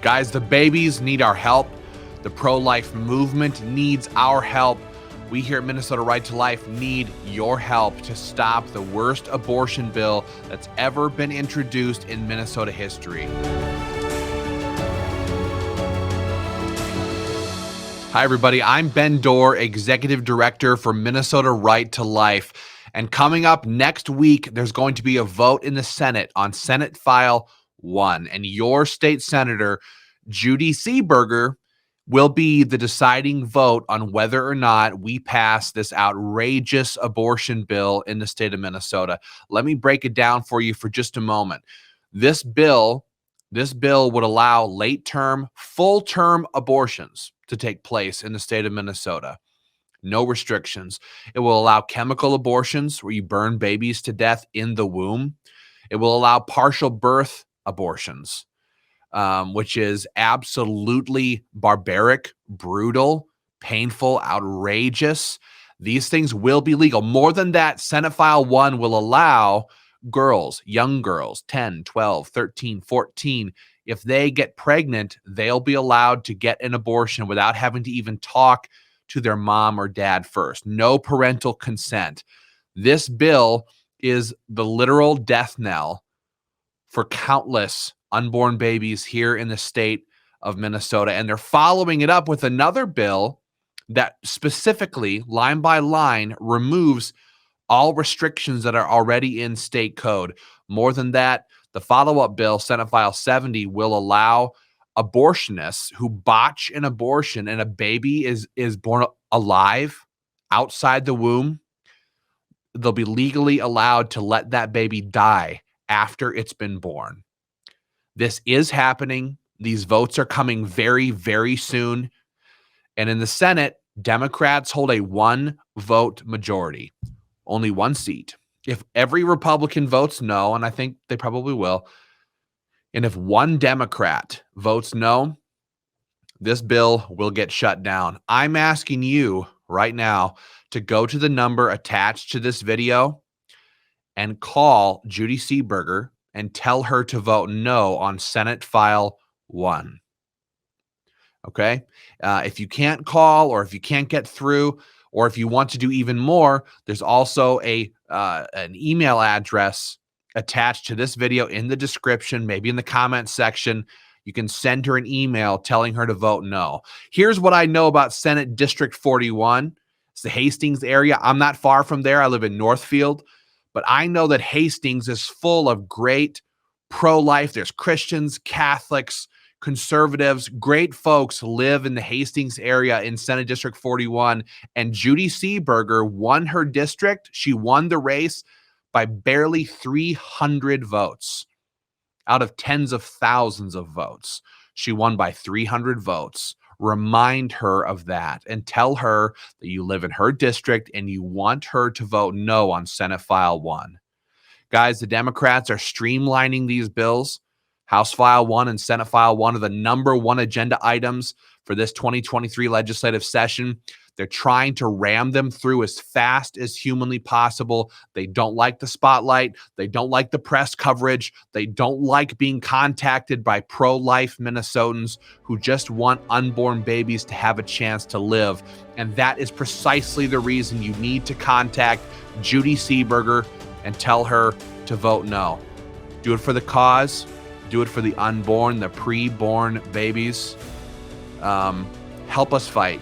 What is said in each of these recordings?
Guys, the babies need our help. The pro-life movement needs our help. We here at Minnesota Right to Life need your help to stop the worst abortion bill that's ever been introduced in Minnesota history. Hi, everybody. I'm Ben Dorr, Executive Director for Minnesota Right to Life. And coming up next week, there's going to be a vote in the Senate on Senate File 1. And your state senator, Judy Seeberger, will be the deciding vote on whether or not we pass this outrageous abortion bill in the state of Minnesota. Let me break it down for you for just a moment. This bill would allow late-term, full-term abortions to take place in the state of Minnesota. No restrictions. It will allow chemical abortions where you burn babies to death in the womb. It will allow partial birth abortions, which is absolutely barbaric, brutal, painful, outrageous. These things will be legal. More than that, Senate File 1 will allow girls, young girls, 10, 12, 13, 14, if they get pregnant, they'll be allowed to get an abortion without having to even talk to their mom or dad first. No parental consent. This bill is the literal death knell for countless unborn babies here in the state of Minnesota. And they're following it up with another bill that specifically, line by line, removes all restrictions that are already in state code. More than that, the follow-up bill, Senate File 70, will allow abortionists who botch an abortion and a baby is born alive outside the womb. They'll be legally allowed to let that baby die after it's been born. This is happening. These votes are coming very, very soon. And in the Senate, Democrats hold a one-vote majority. Only one seat. If every Republican votes no, and I think they probably will, and if one Democrat votes no, this bill will get shut down. I'm asking you right now to go to the number attached to this video and call Judy Seeberger and tell her to vote no on Senate File 1. Okay? If you can't call, or if you can't get through, or if you want to do even more, there's also an email address attached to this video in the description, maybe in the comments section. You can send her an email telling her to vote no. Here's what I know about Senate District 41. It's the Hastings area. I'm not far from there. I live in Northfield. But I know that Hastings is full of great pro-life. There's Christians, Catholics, conservatives, great folks live in the Hastings area in Senate District 41. And Judy Seeberger won her district. She won the race by barely 300 votes out of tens of thousands of votes. She won by 300 votes. Remind her of that and tell her that you live in her district and you want her to vote no on Senate File 1. Guys, the Democrats are streamlining these bills. House File 1 and Senate File 1 are the number one agenda items for this 2023 legislative session. They're trying to ram them through as fast as humanly possible. They don't like the spotlight. They don't like the press coverage. They don't like being contacted by pro-life Minnesotans who just want unborn babies to have a chance to live. And that is precisely the reason you need to contact Judy Seeberger and tell her to vote no. Do it for the cause. Do it for the unborn, the pre-born babies. Help us fight.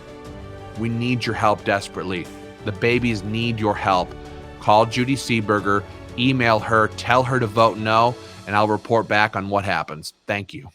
We need your help desperately. The babies need your help. Call Judy Seeberger, email her, tell her to vote no, and I'll report back on what happens. Thank you.